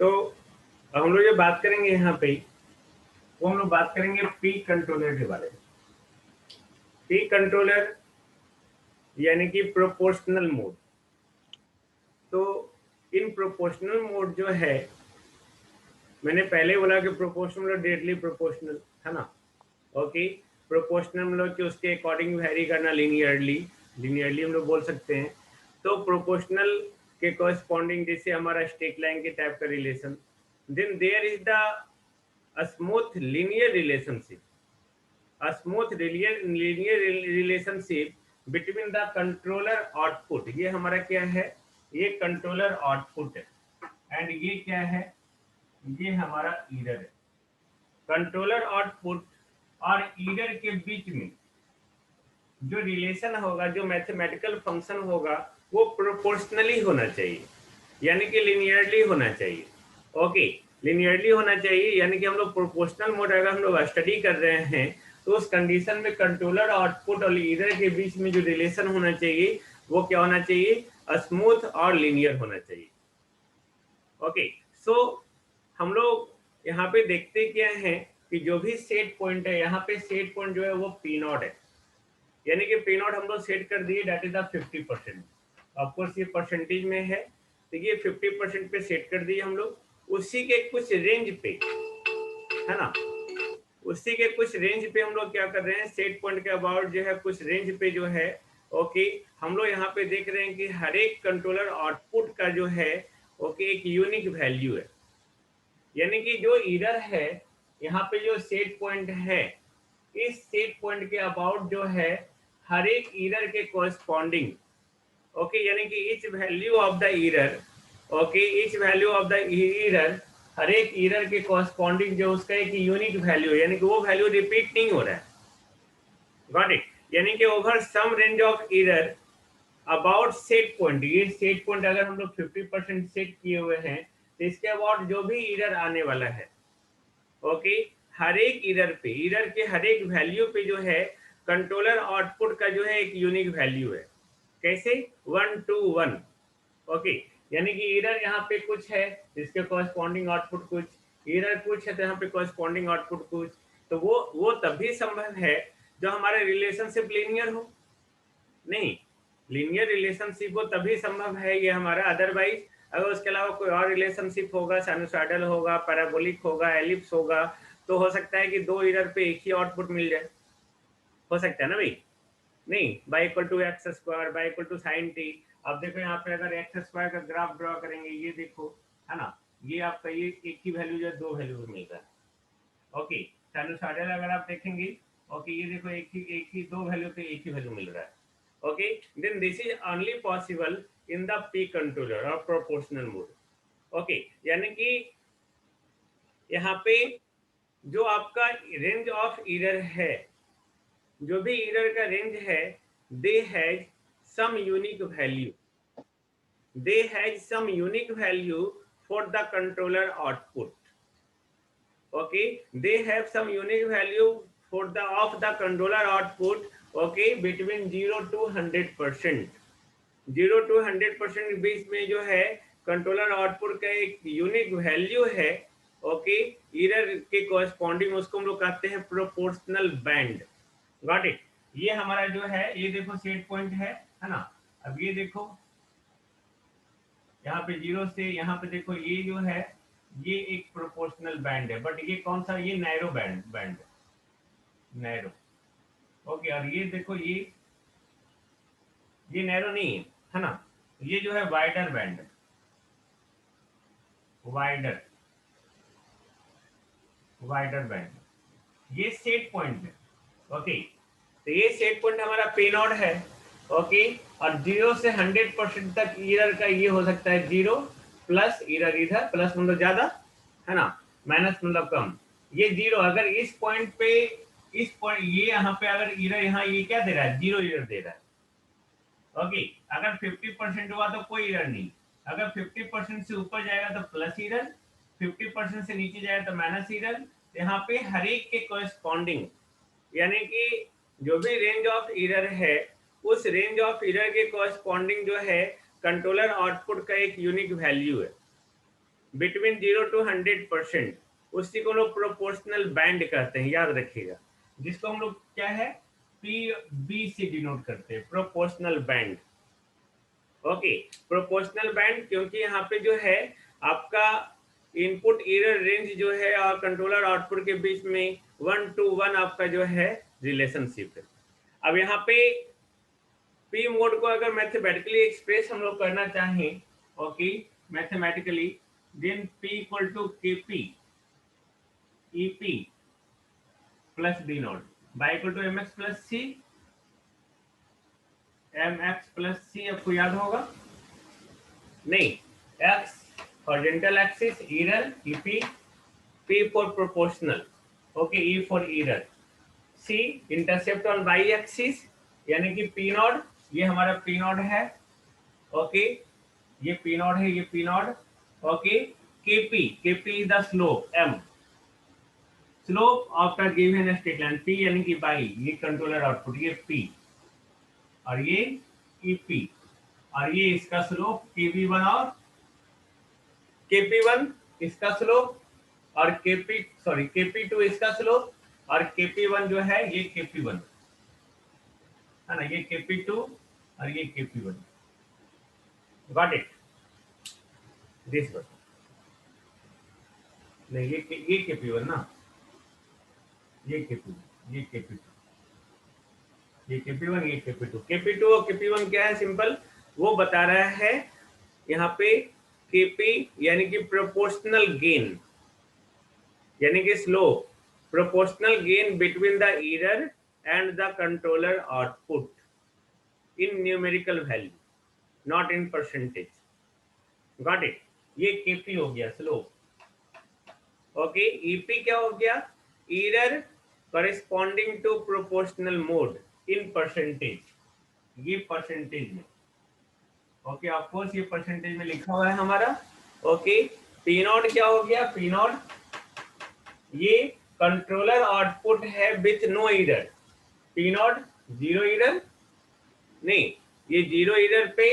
तो हम लोग जो बात करेंगे यहाँ पे, वो हम लोग बात करेंगे पी कंट्रोलर के बारे में। पी कंट्रोलर यानी कि प्रोपोर्शनल मोड। तो इन प्रोपोर्शनल मोड जो है, मैंने पहले बोला कि प्रोपोर्शनल और डायरेक्टली प्रोपोर्शनल, है ना। ओके, प्रोपोर्शनल मतलब कि उसके अकॉर्डिंग वेरी करना, लीनियरली लीनियरली हम लोग बोल सकते हैं। तो प्रोपोर्शनल के कॉरस्पॉन्डिंग जैसे हमारा स्ट्रेट लाइन के टाइप का relation, then there is the smooth linear relationship, a smooth linear relationship between the controller output। ये हमारा क्या है, ये कंट्रोलर आउटपुट है, एंड ये क्या है, ये हमारा ईरर है। कंट्रोलर आउटपुट और ईरर के बीच में जो रिलेशन होगा, जो मैथमेटिकल फंक्शन होगा, वो प्रोपोर्शनली होना चाहिए, यानी कि लिनियरली होना चाहिए। ओके, लिनियरली होना चाहिए, यानी कि हम लोग प्रोपोर्शनल मोड अगर हम लोग स्टडी कर रहे हैं, तो उस कंडीशन में कंट्रोलर आउटपुट और ईरर के बीच में जो रिलेशन होना चाहिए, वो क्या होना चाहिए, स्मूथ और लिनियर होना चाहिए। ओके, सो हम लोग यहाँ पे देखते क्या है कि जो भी सेट पॉइंट है, यहाँ पे सेट पॉइंट जो है वो पी नॉट है, यानी कि पी नॉट हम लोग सेट कर दिए, डेट इज द 50%। ऑफकोर्स ये परसेंटेज में है, तो ये 50% पे सेट कर दिए हम लोग। उसी के कुछ रेंज पे, है ना, उसी के कुछ रेंज पे हम लोग क्या कर रहे हैं, सेट पॉइंट के अबाउट जो है कुछ रेंज पे जो है, ओके, हम लोग यहाँ पे देख रहे हैं कि हर एक कंट्रोलर आउटपुट का जो है, ओके, एक यूनिक वैल्यू है। यानी कि जो ईरर है, यहाँ पे जो सेट पॉइंट है, इस सेट पॉइंट के अबाउट जो है हर एक ईरर के कोरस्पॉन्डिंग, ओके, यानी कि each value of the error, okay, each value of the error, हर एक ईरर के कोरस्पॉन्डिंग जो उसका एक यूनिक वैल्यू है, यानी कि वो वैल्यू रिपीट नहीं हो रहा है। गॉट इट, यानी कि over some range of error about set point, ये सेट पॉइंट अगर हम लोग 50% सेट किए हुए हैं, तो इसके अबाउट जो भी ईरर आने वाला है, ओके, हर एक ईरर पे, ईरर के हर एक वैल्यू पे जो है कंट्रोलर आउटपुट का जो है एक यूनिक वैल्यू है। कैसे, 1 to 1। ओके, यानी कि ईरर यहाँ पे कुछ है, इसके कॉरस्पॉन्डिंग आउटपुट कुछ, ईरर कुछ है तो यहाँ पे कॉरस्पॉन्डिंग आउटपुट कुछ। तो वो तभी संभव है जो हमारे रिलेशनशिप लीनियर हो। नहीं, लीनियर रिलेशनशिप वो तभी संभव है ये हमारा, अदरवाइज अगर उसके अलावा कोई और रिलेशनशिप होगा, साइनोसॉइडल होगा, पैराबोलिक होगा, एलिप्स होगा, तो हो सकता है कि दो ईरर पे एक ही आउटपुट मिल जाए, हो सकता है ना भाई। नहीं, y equal to x square, y equal to sine t. अब देखो यहाँ पे अगर एक्स स्क्वायर का ग्राफ ड्रॉ करेंगे, ये देखो, है ना, ये आपका ये एक ही वैल्यू जो है दो वैल्यू में मिल रहा है। ओके, साइनोसॉइडल अगर आप देखेंगे, ओके, ये देखो एक ही दो वैल्यू पे एक ही वैल्यू मिल रहा है। Okay, then this is only possible in the P controller और प्रोपोर्शनल मोड। ओके, यानी कि यहाँ पे जो आपका रेंज ऑफ एरर है, जो भी एरर का रेंज है, they has some unique value, they has some unique value for the controller output. okay, they have some unique value for the of the controller output, okay, between 0 to 100%। 0 to 100% के बीच में जो है controller output का एक unique value है, okay, error के corresponding, उसको हम लोग कहते हैं प्रोपोर्शनल बैंड। गॉट इट, ये हमारा जो है, ये देखो सेट पॉइंट है ना। अब ये देखो यहाँ पे 0 से यहाँ पे देखो, ये जो है ये एक प्रोपोर्शनल बैंड है, बट ये कौन सा, ये नैरो बैंड नैरो। ओके, और ये देखो ये नैरो नहीं है ना, ये जो है wider band, wider wider band, ये सेट पॉइंट है। ओके, तो ये सेट पॉइंट हमारा पे नॉट है। ओके, और 0 से 100% तक ईरर का ये हो सकता है 0 प्लस ईरर, इधर प्लस मतलब ज्यादा, है ना, माइनस मतलब कम। ये 0 अगर इस पॉइंट पे, इस पॉइंट ये यहाँ पे अगर ईरर, यहाँ ये क्या दे रहा है, 0 ईरर दे रहा है। ओके, अगर 50% हुआ तो कोई ईरर नहीं, अगर 50% से ऊपर जाएगा तो प्लस ईरर, 50% से नीचे जाएगा तो माइनस ईरर। यहाँ पे हर एक के कॉरस्पॉन्डिंग, यानी कि जो भी रेंज ऑफ एरर है, उस रेंज ऑफ एरर के कॉरस्पॉन्डिंग जो है कंट्रोलर आउटपुट का एक यूनिक वैल्यू है। बिटवीन 0 to 100%, उसी को लोग प्रोपोर्शनल बैंड कहते हैं, याद रखिएगा, जिसको हम लोग क्या है पी बी से डिनोट करते हैं, proportional band. Okay, proportional band, क्योंकि यहाँ पे जो है आपका इनपुट एरर रेंज जो है और कंट्रोलर आउटपुट के बीच में 1 to 1 आपका जो है रिलेशनशिप है। अब यहाँ पे पी मोड को अगर मैथमेटिकली एक्सप्रेस हम लोग करना चाहें, okay, mathematically, then P equal to KP EP plus B naught y equal to MX plus C, MX plus C आपको याद होगा नहीं, X horizontal axis error EP, P for proportional, okay, E for error, C intercept on y axis यानी कि P naught, ये हमारा P naught है, okay, ये P नॉट है, ये P naught, okay, KP is the slope, M slope of the given straight line, P यानी कि बाई, ये कंट्रोलर आउटपुट, ये P और ये EP, और ये इसका स्लोप KB1 और KP1 इसका स्लोप, और KP2 इसका स्लोप, और KP1 जो है ये KP1 है ना, ये KP2 और ये KP1, got it, this one नहीं, ये KP1 ना, ये KP1, ये KP2, ये KP1, ये KP2 और KP1 क्या है, सिंपल वो बता रहा है यहाँ पे KP यानी कि प्रोपोर्शनल गेन, यानी कि slope, proportional gain between the error and the controller output in numerical value, not in percentage, got it, ये KP हो गया स्लोप, ओके, EP क्या हो गया, error corresponding to proportional mode in percentage, ये percentage में, ओके, ऑफ कोर्स ये percentage में लिखा हुआ है हमारा, ओके, P नॉट क्या हो गया, P नॉट ये कंट्रोलर आउटपुट है with no error, P naught zero error नहीं, ये जीरो एरर पे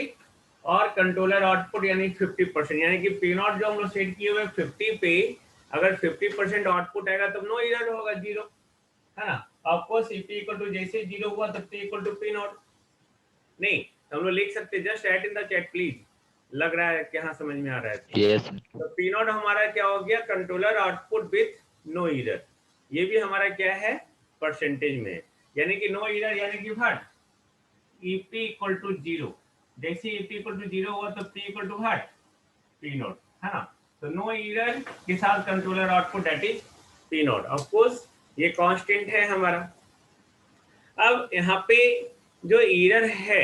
और कंट्रोलर आउटपुट यानी 50%, यानी कि P नॉट जो हम लोग सेट किए हुए 50 पे, अगर 50% आउटपुट आएगा तब नो एरर होगा, जीरो है ना, of course EP equal to जैसे जीरो हुआ तब P equal to P naught नहीं, हम लोग लिख सकते, just write in the chat please, लग रहा है कि हाँ समझ में आ रहा है, यस, तो P नॉट हमारा क्या हो गया, controller output with no error, ये भी हमारा क्या है परसेंटेज में, यानी कि नो एरर यानी कि what, EP equal to zero, जैसे EP इक्वल टू जीरो हुआ तो P equal to what, P naught है ना, तो नो एरर के साथ controller output that is P naught, of course ये कांस्टेंट है हमारा। अब यहाँ पे जो एरर है,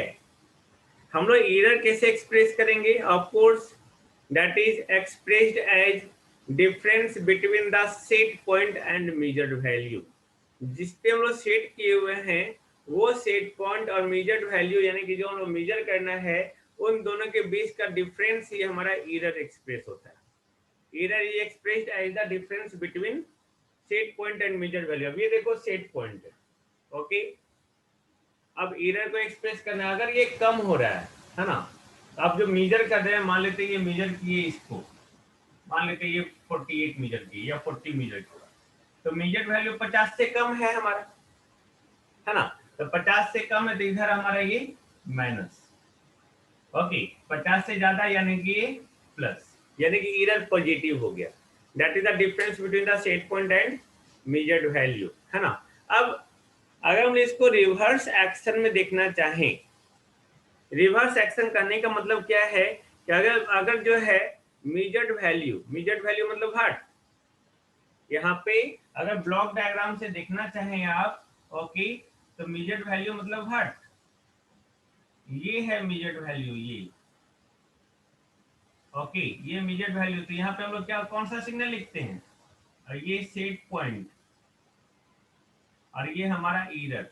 हम लोग एरर कैसे एक्सप्रेस करेंगे, of course that is expressed age difference between the set point and measured value, जिस पे हम लोग सेट किए हुए हैं वो सेट पॉइंट और मेजर्ड वैल्यू यानी कि जो हम लोग मेजर करना है उन दोनों के बीच का डिफरेंस ही हमारा एरर एक्सप्रेस होता है। Error is expressed as the difference between set point and measured value. अब ये देखो सेट पॉइंट है, ओके, अब एरर को एक्सप्रेस करना है, अगर ये कम हो रहा है ना, तो आप जो मेजर कर रहे हैं, मान लेते हैं ये मेजर किए इसको, मान लेते हैं ये 48 मेजर किए या 40 मेजर किया, तो मेजर वैल्यू 50 से कम है हमारा, है ना, तो 50 से कम है तो इधर हमारा ये माइनस, ओके, 50 से ज्यादा यानी कि ये प्लस, यानी कि एरर पॉजिटिव हो गया, that is the difference between the set point and measured value, है ना। अब अगर हम इसको रिवर्स एक्शन में देखना चाहें, रिवर्स एक्शन करने का मतलब क्या है कि अगर जो है मेजर्ड वैल्यू मतलब व्हाट, यहाँ पे अगर ब्लॉक डायग्राम से देखना चाहें आप, ओके, तो मेजर्ड वैल्यू मतलब व्हाट, ये है मेजर्ड वैल्यू, ये ओके, ये मेजर्ड वैल्यू, तो यहाँ पे हम लोग क्या कौन सा सिग्नल लिखते हैं, और ये सेट पॉइंट और ये हमारा एरर,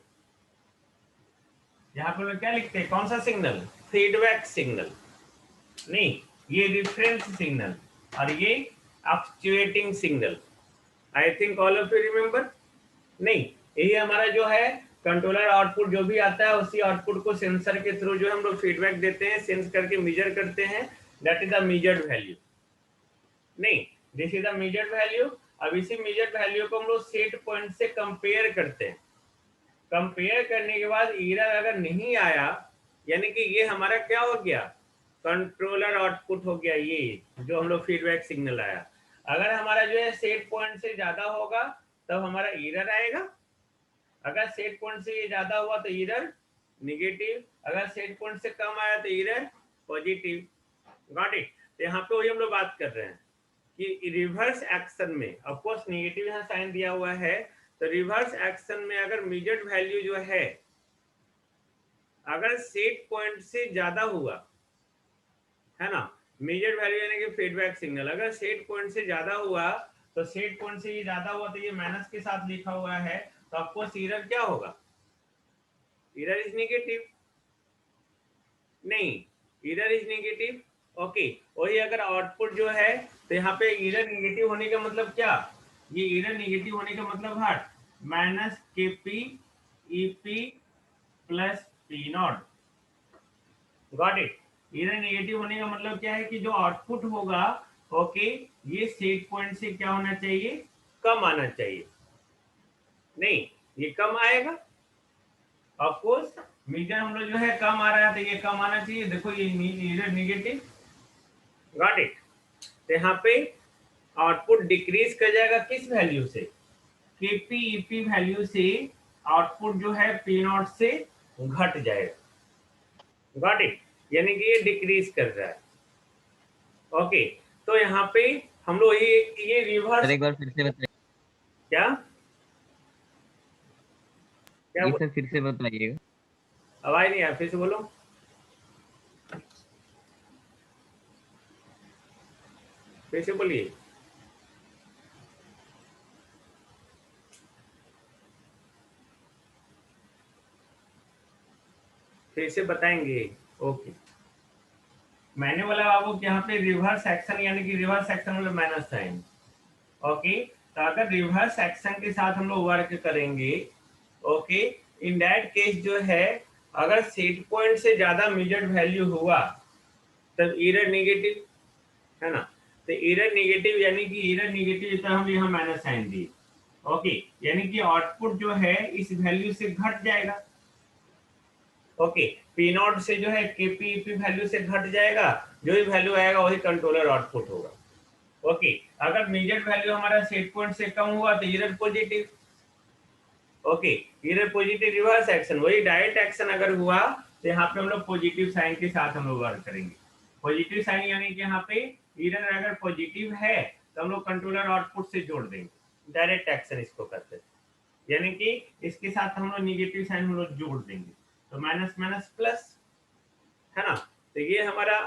यहाँ पे लोग क्या लिखते हैं, कौन सा सिग्नल, फीडबैक सिग्नल नहीं, ये रिफरेंस सिग्नल और ये actuating signal. I think all of you remember नहीं, यही हमारा जो है कंट्रोलर आउटपुट जो भी आता है उसी आउटपुट को सेंसर के थ्रू जो हम लोग फीडबैक देते हैं, सेंस करके मेजर करते हैं, that is the measured value. नहीं, this is the measured value. अब इसी मेजर्ड वैल्यू को हम लोग सेट पॉइंट से कंपेयर करते हैं। कंपेयर करने के बाद एरर अगर नहीं आया, यानी कि ये हमारा क्या हो गया, कंट्रोलर आउटपुट हो गया, ये जो हम लोग फीडबैक सिग्नल आया। अगर हमारा जो है सेट पॉइंट से ज्यादा होगा तब हमारा एरर आएगा। अगर सेट पॉइंट से ये ज्यादा हुआ तो एरर निगेटिव, अगर सेट पॉइंट से कम आया तो एरर पॉजिटिव। Got it. तो यहाँ पे वही हम लोग बात कर रहे हैं कि रिवर्स एक्शन में, ऑफ कोर्स निगेटिव यहाँ साइन दिया हुआ है, तो रिवर्स एक्शन में अगर मेजर्ड वैल्यू जो है अगर सेट पॉइंट से ज्यादा हुआ है ना, मेजर्ड वैल्यू यानी कि फीडबैक सिग्नल अगर सेट पॉइंट से ज्यादा हुआ, तो सेट पॉइंट से ये ज्यादा हुआ तो ये माइनस के साथ लिखा हुआ है, तो आपको एरर क्या होगा, एरर इज नेगेटिव। नहीं, एरर इज नेगेटिव। ओके, वही अगर आउटपुट जो है तो यहाँ पे एरर नेगेटिव होने का मतलब क्या, ये एरर नेगेटिव होने का मतलब हट माइनस के P E P plus P not. Got it. Error negative होने का मतलब क्या है कि जो आउटपुट होगा, ओके, ये सेट पॉइंट से क्या होना चाहिए, कम आना चाहिए। नहीं, ये कम आएगा, ऑफ कोर्स मीटर हम लोग जो है कम आ रहा है तो ये कम आना चाहिए। देखो ये एरर नेगेटिव। Got it. तो यहाँ पे आउटपुट डिक्रीज कर जाएगा किस वैल्यू से, केपी ईपी वैल्यू से आउटपुट जो है पी नॉट से घट जाएगा। गॉट इट, यानी कि ये डिक्रीज कर रहा है। ओके, तो यहाँ पे हम लोग ये सर रिवर्स, एक बार फिर से बताइए। क्या क्या ये सर फिर से बताइएगा। आवाज नहीं आया, फिर से बोलो, फिर से बोलिए। फिर से बताएंगे। ओके, मैंने बोला बाबू कि यहाँ पे रिवर्स एक्शन यानी कि रिवर्स एक्शन मतलब माइनस साइन। ओके, तो अगर रिवर्स एक्शन के साथ हम लोग वर्क करेंगे, ओके, इन दैट केस जो है अगर सेट पॉइंट से ज्यादा मेजर्ड वैल्यू हुआ तब एरर नेगेटिव, है ना। तो एरर नेगेटिव यानी कि एरर नेगेटिव तो हम यहाँ माइनस साइन दिए। ओके, यानी कि आउटपुट जो है इस वैल्यू से घट जाएगा। ओके, पी नॉट से जो है केपीपी वैल्यू से घट जाएगा, जो भी वैल्यू आएगा वही कंट्रोलर आउटपुट होगा। ओके, अगर मेजर्ड वैल्यू हमारा सेट पॉइंट से कम हुआ तो error positive. Okay, error positive reverse action, वही डायरेक्ट एक्शन अगर हुआ तो यहाँ पे हम लोग पॉजिटिव साइन के साथ हम लोग वर्क करेंगे। पॉजिटिव साइन यानी कि यहाँ पे एरर अगर पॉजिटिव है तो हम लोग कंट्रोलर आउटपुट से जोड़ देंगे, डायरेक्ट एक्शन इसको करते हैं। यानी कि इसके साथ हम लोग निगेटिव साइन हम लोग जोड़ देंगे, तो माइनस माइनस प्लस, है ना। तो ये हमारा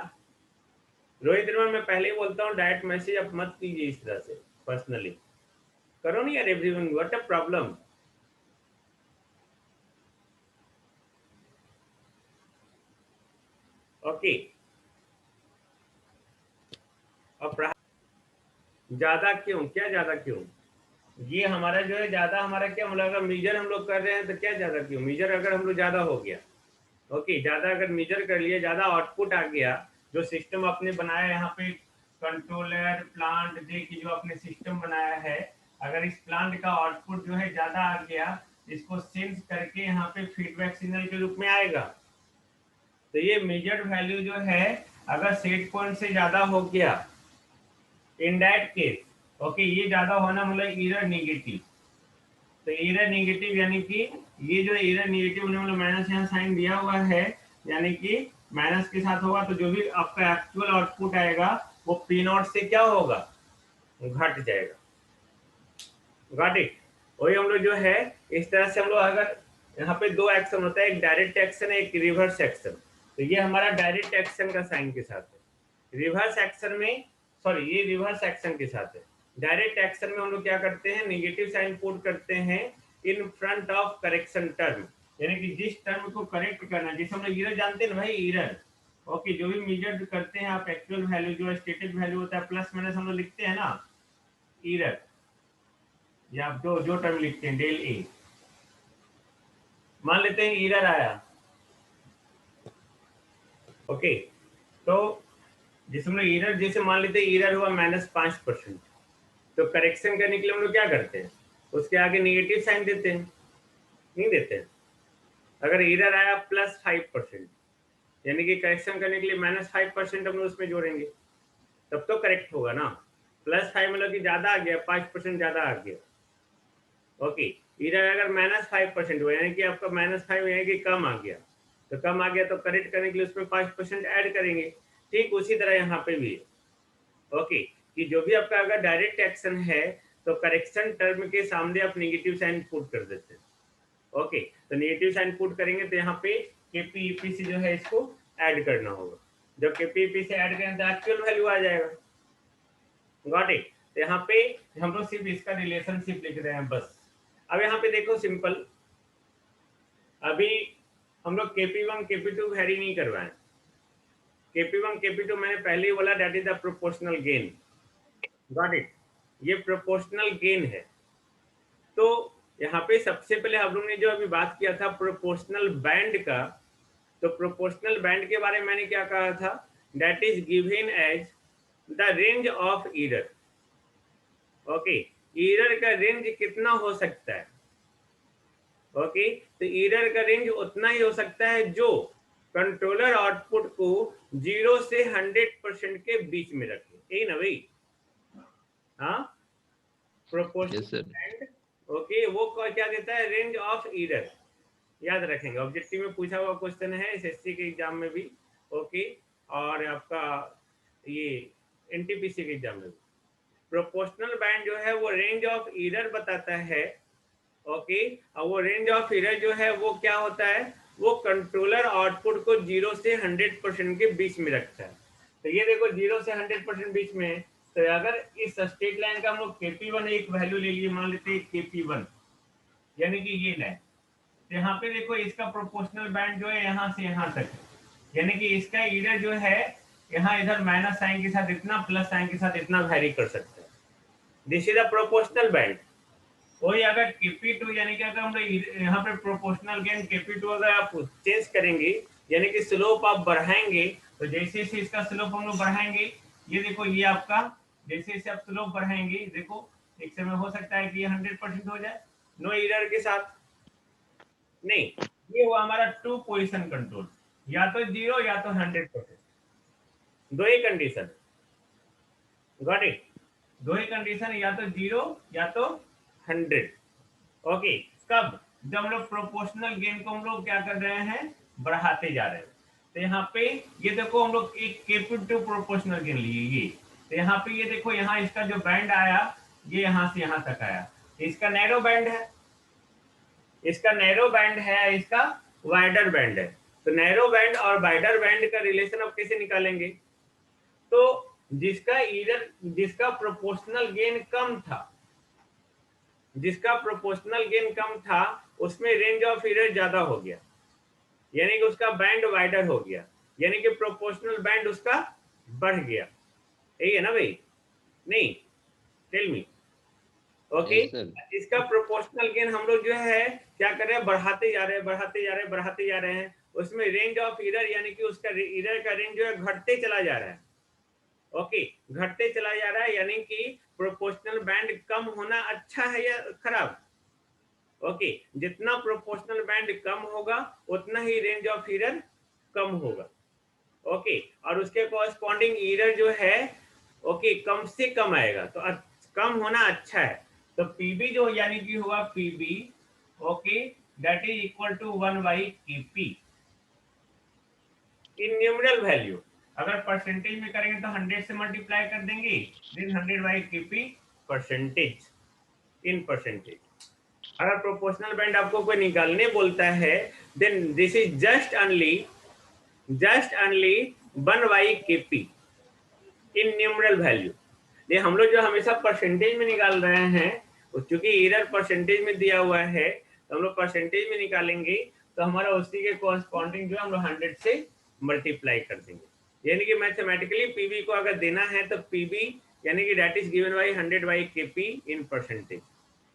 रोहित वर्मा, मैं पहले ही बोलता हूँ डायरेक्ट मैसेज आप मत कीजिए इस तरह से, पर्सनली करो नहीं यार, everyone what a problem. Okay, और ज्यादा क्यों, क्या ज्यादा क्यों, ये हमारा जो है ज्यादा हमारा क्या मतलब, अगर मेजर हम लोग कर रहे हैं तो क्या ज्यादा क्यों, मेजर अगर हम लोग ज्यादा हो गया, ओके, ज्यादा अगर मेजर कर लिए, ज्यादा आउटपुट आ गया, जो सिस्टम आपने बनाया यहाँ पे कंट्रोलर प्लांट दे की जो आपने सिस्टम बनाया है, अगर इस प्लांट का आउटपुट जो है ज्यादा आ गया, इसको सेंस करके यहाँ पे फीडबैक सिग्नल के रूप में आएगा। तो ये मेजर्ड वैल्यू जो है अगर सेट पॉइंट से ज्यादा हो गया, इन दैट केस, ओके, ये ज्यादा होना मतलब एरर नेगेटिव। तो एरर नेगेटिव यानी कि ये जो एरर नेगेटिव होने मतलब माइनस यहाँ साइन दिया हुआ है, यानी कि माइनस के साथ होगा तो जो भी आपका एक्चुअल आउटपुट आएगा वो पी नॉट से क्या होगा, घट जाएगा। Got it. वही हम लोग जो है इस तरह से हम लोग, अगर यहाँ पे दो एक्शन होता है, एक डायरेक्ट एक्शन है एक रिवर्स एक्शन, तो ये हमारा डायरेक्ट एक्शन का साइन के साथ है। रिवर्स एक्शन में, सॉरी, ये रिवर्स एक्शन के साथ है। डायरेक्ट एक्शन में हम लोग क्या करते हैं, नेगेटिव साइन पुट करते हैं in front of correction term, यानी कि जिस टर्म को करेक्ट करना, जिसे हम लोग एरर जानते हैं ना भाई, एरर। ओके, जो भी मेजर करते हैं आप एक्चुअल वैल्यू जो स्टेटेड वैल्यू होता है प्लस माइनस हम लोग लिखते हैं ना, एरर, या आप जो जो टर्म लिखते हैं डेल ए, मान लेते हैं एरर आया। ओके, तो जिसमें ईरर, जैसे मान लेते हैं ईरर हुआ -5%, तो करेक्शन करने के लिए हम लोग क्या करते हैं, उसके आगे नेगेटिव साइन देते हैं, नहीं देते हैं। अगर ईरर आया +5%, यानी कि करेक्शन करने के लिए -5% हम लोग उसमें जोड़ेंगे, तब तो करेक्ट होगा ना। +5 मतलब कि ज्यादा आ गया, 5% ज्यादा आ गया। ओके, ईरर अगर -5% हुआ, यानी कि आपका -5 यानी कि कम आ गया, तो कम आ गया तो करेक्ट करने के लिए उसमें 5% ऐड करेंगे। ठीक उसी तरह यहाँ पे भी है। ओके, कि जो भी आपका अगर डायरेक्ट एक्शन है तो करेक्शन टर्म के सामने आप नेगेटिव साइन पुट कर देते हैं। ओके, तो नेगेटिव साइन पुट करेंगे तो यहाँ पे केपी से जो है इसको ऐड करना होगा। जब केपी से ऐड करें तो एक्चुअल वैल्यू आ जाएगा। Got it. तो यहाँ पे हम लोग सिर्फ इसका रिलेशनशिप लिख रहे हैं बस। अब यहाँ पे देखो सिंपल, अभी हम लोग KP1 KP2 वेरी नहीं करवाए। KP1 KP2 मैंने पहले ही बोला, that is the proportional gain. Got it, ये प्रोपोर्शनल गेन है। तो यहाँ पे सबसे पहले हम लोग ने जो अभी बात किया था प्रोपोर्शनल बैंड का, तो प्रोपोर्शनल बैंड के बारे में मैंने क्या कहा था, that is given as the range of error. Okay, error का रेंज कितना हो सकता है। ओके, तो ईरर का रेंज उतना ही हो सकता है जो कंट्रोलर आउटपुट को 0 से 100% के बीच में रखे, यही ना भाई। हाँ, प्रोपोर्शनल बैंड। ओके, वो क्या देता है, रेंज ऑफ ईरर। याद रखेंगे, ऑब्जेक्टिव में पूछा हुआ क्वेश्चन है, SSC के एग्जाम में भी। ओके, और आपका ये NTPC के एग्जाम में भी। प्रोपोर्शनल बैंड जो है वो रेंज ऑफ ईरर बताता है। ओके, और वो रेंज ऑफ एरर जो है वो क्या होता है, वो कंट्रोलर आउटपुट को 0 से 100% के बीच में रखता है। तो ये देखो 0 से 100% बीच में है। तो अगर इस स्ट्रेट लाइन का हम लोग KP1 एक वैल्यू ले लिए, मान लेते हैं KP1, यानी कि ये लाइन, तो यहाँ पे देखो इसका प्रोपोर्शनल बैंड जो है यहाँ से यहाँ तक है, यानी कि इसका एरर जो है यहाँ इधर माइनस साइन के साथ इतना, प्लस साइन के साथ इतना वेरी कर सकता है। This is the proportional band. वही अगर KP2 यानी कि अगर हम लोग यहाँ पे प्रोपोर्शनल गेन KP2 अगर आप चेंज करेंगे, यानी कि स्लोप आप बढ़ाएंगे, तो जैसे जैसे इसका स्लोप हम लोग बढ़ाएंगे, ये देखो ये आपका जैसे जैसे आप स्लोप बढ़ाएंगे, देखो एक समय हो सकता है कि ये 100% हो जाए नो एरर के साथ। नहीं, ये हुआ हमारा 2 पोजिशन कंट्रोल, या तो 0 या तो 100%, दो ही कंडीशन। गॉट इट, दो ही कंडीशन, या तो 0 या तो 100। ओके, कब, जब हम लोग प्रोपोर्शनल गेन को हम लोग क्या कर रहे हैं, बढ़ाते जा रहे हैं। तो यहाँ पे ये देखो हम लोग एक KP2 प्रोपोर्शनल गेन लिए ये, तो यहाँ पे ये देखो यहाँ इसका जो बैंड आया ये यहाँ से यहाँ तक आया, इसका नैरो बैंड है, इसका नैरो बैंड है, इसका वाइडर बैंड है। तो नैरो बैंड और वाइडर बैंड का रिलेशन अब कैसे निकालेंगे, तो जिसका ईरर, जिसका प्रोपोर्शनल गेन कम था, जिसका प्रोपोर्शनल गेन कम था उसमें रेंज ऑफ एरर ज्यादा हो गया, यानी कि उसका बैंड वाइडर हो गया, यानी कि प्रोपोर्शनल बैंड उसका बढ़ गया। यही है ना भाई, नहीं, टेल मी। ओके, इसका प्रोपोर्शनल गेन हम लोग जो है क्या कर रहे हैं, बढ़ाते जा रहे हैं, बढ़ाते जा रहे हैं, बढ़ाते जा रहे हैं। उसमें रेंज ऑफ एरर यानी कि उसका एरर का रेंज जो है घटते चला जा रहा है। ओके, घटते चला जा रहा है, यानी कि प्रोपोर्शनल बैंड कम होना अच्छा है या खराब। ओके, जितना प्रोपोर्शनल बैंड कम होगा उतना ही रेंज ऑफ एरर कम होगा। ओके, और उसके कॉरस्पॉन्डिंग एरर जो है ओके कम से कम आएगा, तो कम होना अच्छा है। तो पीबी जो यानी कि हुआ PB, okay, that is equal to 1/KP in numeral value. अगर परसेंटेज में करेंगे तो 100 से मल्टीप्लाई कर देंगे, then 100/KP percentage in percentage. अगर प्रोपोर्शनल बैंड आपको कोई निकालने बोलता है, then this is just only 1/KP in numeral value. ये हम लोग जो हमेशा परसेंटेज में निकाल रहे हैं, चूंकि एरर परसेंटेज में दिया हुआ है तो हम लोग परसेंटेज में निकालेंगे, तो हमारा उसी के कॉरस्पॉन्डिंग जो है हम लोग 100 से मल्टीप्लाई कर देंगे। यानी कि मैथमेटिकली पीबी को अगर देना है तो पीबी यानी कि that is given by 100/KP in percentage.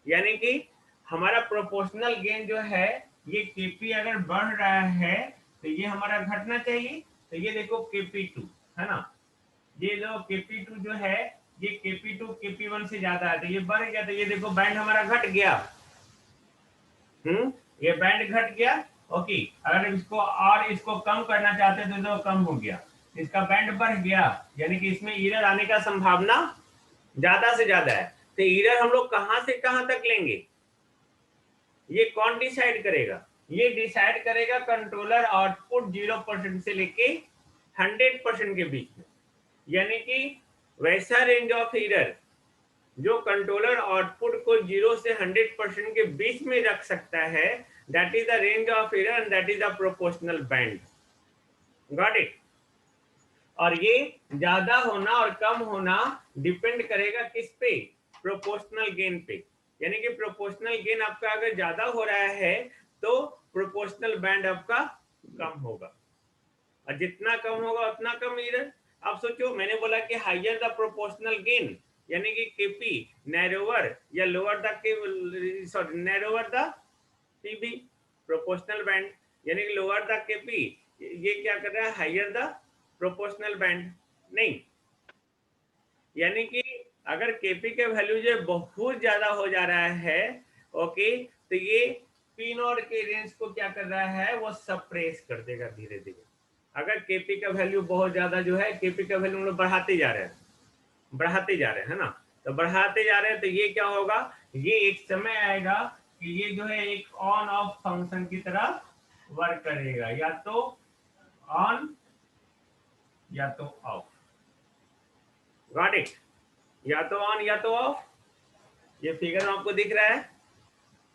यानी कि हमारा प्रोपोर्शनल गेन जो है ये KP अगर बढ़ रहा है तो ये हमारा घटना चाहिए। तो ये देखो KP2 है ना, ये जो Kp2 जो है ये Kp2 Kp1 से ज्यादा है, तो ये बढ़ गया, तो ये देखो बैंड हमारा घट गया। ये बैंड घट गया। ओके, अगर इसको और इसको कम करना चाहते हैं तो कम हो गया, इसका बैंड बढ़ गया, यानी कि इसमें एरर आने का संभावना ज्यादा से ज्यादा है। तो एरर हम लोग कहां से कहां तक लेंगे, ये कौन डिसाइड करेगा? ये डिसाइड करेगा कंट्रोलर आउटपुट 0% से लेके 100% के बीच में, यानी कि वैसा रेंज ऑफ एरर जो कंट्रोलर आउटपुट को 0 से 100% के बीच में रख सकता है, that is the range of error and that is the proportional band. Got it? और ये ज्यादा होना और कम होना डिपेंड करेगा किस पे? प्रोपोर्शनल गेन पे। यानी कि प्रोपोर्शनल गेन आपका अगर ज्यादा हो रहा है तो प्रोपोर्शनल बैंड आपका कम होगा, और जितना कम होगा उतना कम एरर। आप सोचो, मैंने बोला कि हाइयर द प्रोपोर्शनल गेन, यानी कि केपी नैरोवर या lower the sorry narrower the PB proportional band, यानी कि लोअर द केपी, ये क्या कर रहा है? Higher the proportional band. नहीं, यानी कि अगर केपी के वैल्यू जो बहुत ज्यादा हो जा रहा है, ओके, तो ये पी नॉट के रेंज को क्या कर रहा है? वो सप्रेस कर देगा धीरे धीरे। अगर केपी का वैल्यू बहुत ज्यादा जो है, केपी का वैल्यू हम लोग बढ़ाते जा रहे हैं, बढ़ाते जा रहे हैं, है ना? तो बढ़ाते जा रहे हैं तो ये क्या होगा? ये एक समय आएगा कि ये जो है एक ऑन ऑफ फंक्शन की तरह वर्क करेगा, या तो ऑन या तो ऑफ। Got it? या तो ऑन या तो ऑफ। ये फिगर आपको दिख रहा है?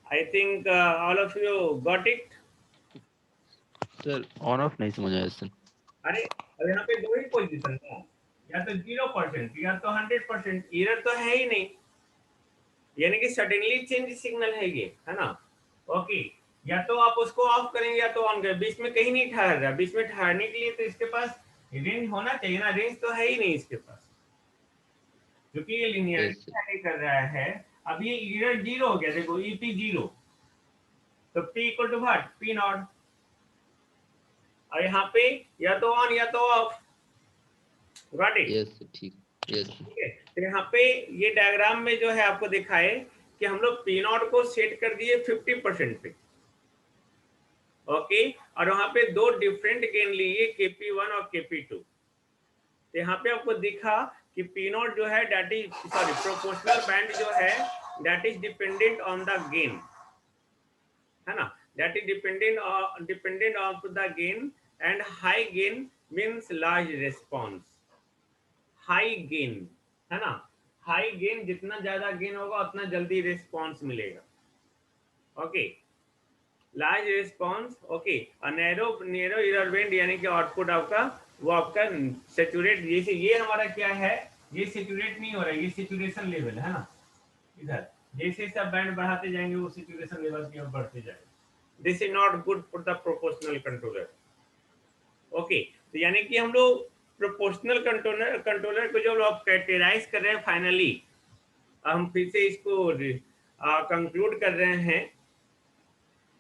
I think all of you got it. Sir on off नहीं समझ आया सर। अरे अब यहाँ पे दो ही पोजीशन है, या तो 0% या तो 100%, एरर तो है ही नहीं, यानी कि सडनली चेंज सिग्नल है ये, है ना? ओके, या तो आप उसको ऑफ करेंगे या तो ऑन करेंगे, बीच में कहीं नहीं ठहर रहा। बीच में ठहरने के लिए तो इसके पास रेंज होना चाहिए ना, रेंज तो है ही नहीं इसके पास, क्योंकि ये लिनियरिटी नहीं कर रहा है। अब ये एरर 0 हो गया, देखो ईपी 0, तो P equal to what? P naught. और यहाँ पे या तो ऑन या तो ऑफ। Got it? यस ठीक, यस ठीक है, तो यहाँ पे ये डायग्राम में जो है आपको दिखाए कि हम लोग पी नॉट को सेट कर दिए 50% पे, ओके, और वहां पे दो डिफरेंट गेन लिए, KP1 और KP2। तो यहाँ पे आपको दिखा कि पी नॉट जो है that is sorry proportional band जो है that is dependent on the gain, है ना? That is dependent on the gain, and high gain means large response. High gain, है ना? हाई गेन, जितना ज्यादा गेन होगा उतना जल्दी रिस्पॉन्स मिलेगा। ओके, लार्ज रिस्पॉन्स, ओके, और नैरो एरर बैंड, यानी कि आउटपुट आपका वो आपका सेचुरेट, जैसे ये हमारा क्या है, ये सेचुरेट नहीं हो रहा है, ये सेचुरेशन लेवल है ना। इधर जैसे सब बैंड बढ़ाते जाएंगे वो सेचुरेशन लेवल की ओर बढ़ते जाएंगे। This is not good for the proportional controller. Okay, तो यानी कि हम लोग प्रोपोर्शनल कंट्रोलर को जो आप कैटेगराइज कर रहे हैं, फाइनली हम फिर से इसको कंक्लूड कर रहे हैं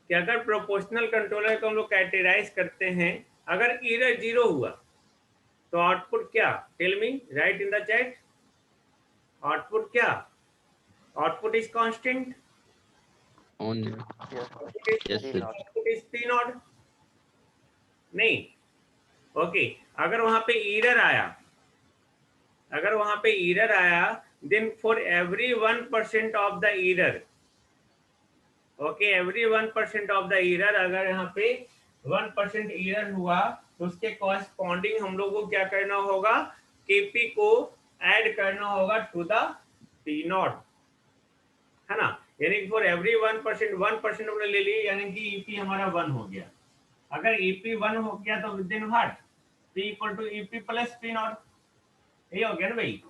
कि अगर प्रोपोर्शनल कंट्रोलर को हम लोग कैटेगराइज करते हैं, अगर एरर 0 हुआ तो आउटपुट क्या? Tell me, right in the chat. Output क्या? Output is constant, on. Yes sir. Output is P naught. नहीं, ओके, अगर वहां पे एरर आया, अगर वहां पे एरर आया, then for every 1% of the error, okay, every 1% of the error, अगर यहाँ पे 1% एरर हुआ तो उसके कॉरेस्पॉन्डिंग हम लोग को क्या करना होगा? केपी को ऐड करना होगा टू द पी नॉट, है ना? यानी कि फॉर एवरी 1% 1% हमने ले लिया, यानी कि ईपी हमारा 1 हो गया। अगर ईपी 1 हो गया तो then what? P equal to EP plus P naught, यही हो गया ना भाई?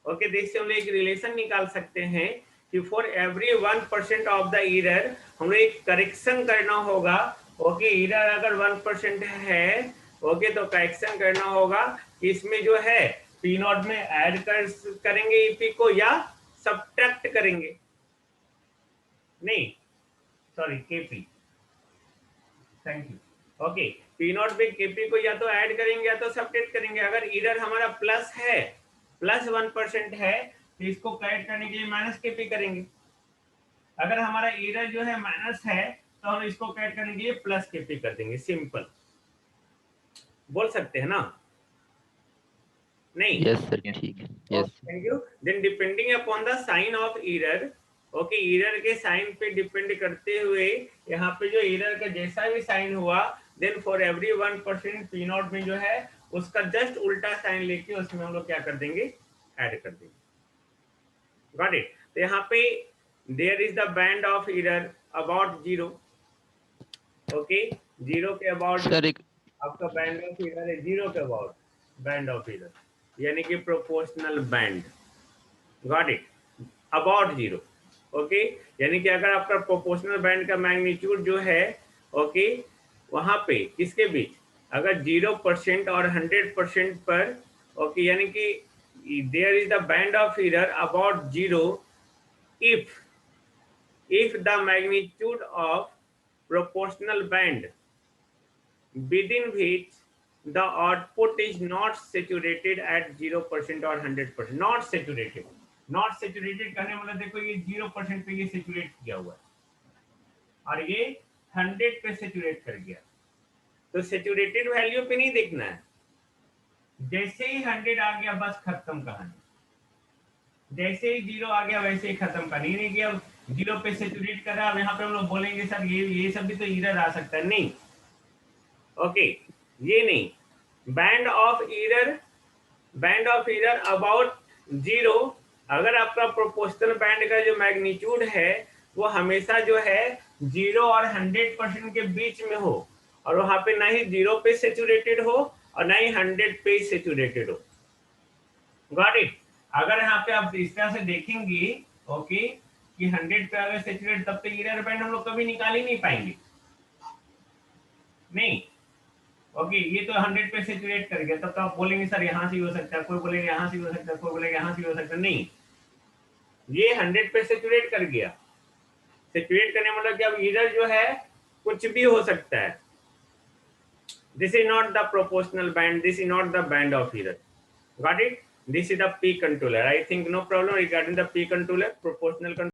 ओके, देख से हम लोग एक रिलेशन निकाल सकते हैं कि for every 1% of the error हम लोग एक करेक्शन करना होगा। ओके, एरर अगर 1% है, ओके, तो करेक्शन करना होगा कि इसमें जो है पी नॉट में ऐड करेंगे ईपी को या सब्ट्रैक्ट करेंगे, नहीं sorry KP, thank you. Okay, P not पे केपी को या तो ऐड करेंगे या तो सब्ट्रैक्ट करेंगे। अगर एरर हमारा प्लस है, +1% है, तो इसको करेक्ट करने के लिए माइनस केपी करेंगे। अगर हमारा एरर जो है माइनस है तो हम इसको करेक्ट करने के लिए प्लस केपी कर देंगे। सिंपल, बोल सकते हैं ना? नहीं? यस सर, ठीक है। Yes thank you. Then depending upon the sign of error, okay, error के साइन पे डिपेंड करते हुए यहाँ पे जो एरर का जैसा भी साइन हुआ, then for every 1% P naught में जो है उसका जस्ट उल्टा साइन लेके उसमें हम लोग क्या कर देंगे, ऐड कर देंगे। Got it? तो यहाँ पे there is the band of error about 0, okay, 0 के अबाउट सर, एक आपका बैंड ऑफ एरर है 0 के अबाउट, बैंड ऑफ एरर यानी कि proportional band. Got it? About 0, okay, यानी कि अगर आपका प्रोपोर्शनल बैंड का मैग्नीट्यूड जो है, ओके, वहां पे किसके बीच, अगर 0% और 100% पर, ओके, यानी कि there is the band of error about 0 if the magnitude of proportional band within which the output is not saturated at 0% or 100%, not saturated, not saturated करने मतलब देखो ये 0% पे ये सेचुरेट किया हुआ है और ये 100 पे सेचुरेट कर गया, तो सेचुरेटेड वैल्यू पे नहीं देखना है। जैसे ही 100 आ गया बस खत्म कहानी, जैसे ही 0 आ गया वैसे ही खत्म कहानी। नहीं किया 0 पे सेचुरेट कर रहा है, यहाँ पे हम लोग बोलेंगे सर ये सब भी तो एरर आ सकता है, नहीं, ओके, ये नहीं। बैंड ऑफ एरर अबाउट 0, अगर आपका प्रोपोर्शनल बैंड का जो मैग्नीट्यूड है वो हमेशा जो है 0 और 100% के बीच में हो, और वहां पे ना ही 0 पे सेचुरेटेड हो और ना ही 100 पे सेचुरेटेड हो। Got it? अगर यहाँ पे आप इस तरह से देखेंगे, ओके, कि 100 पे अगर सेचुरेट, तब तो एरर बैंड हम लोग कभी निकाल ही नहीं पाएंगे, नहीं, ओके, ये तो 100 पे सेचुरेट कर गया, तब तो आप बोलेंगे सर यहाँ से हो सकता है, कोई बोलेंगे यहाँ से हो सकता है, कोई बोलेंगे यहाँ से हो सकता है, नहीं, ये 100 पे सेचुरेट कर गया। सेचुरेट करने मतलब कि अब एरर जो है कुछ भी हो सकता है। This is not the proportional band, this is not the band of error. Got it? This is the P controller. I think no problem regarding the P controller, proportional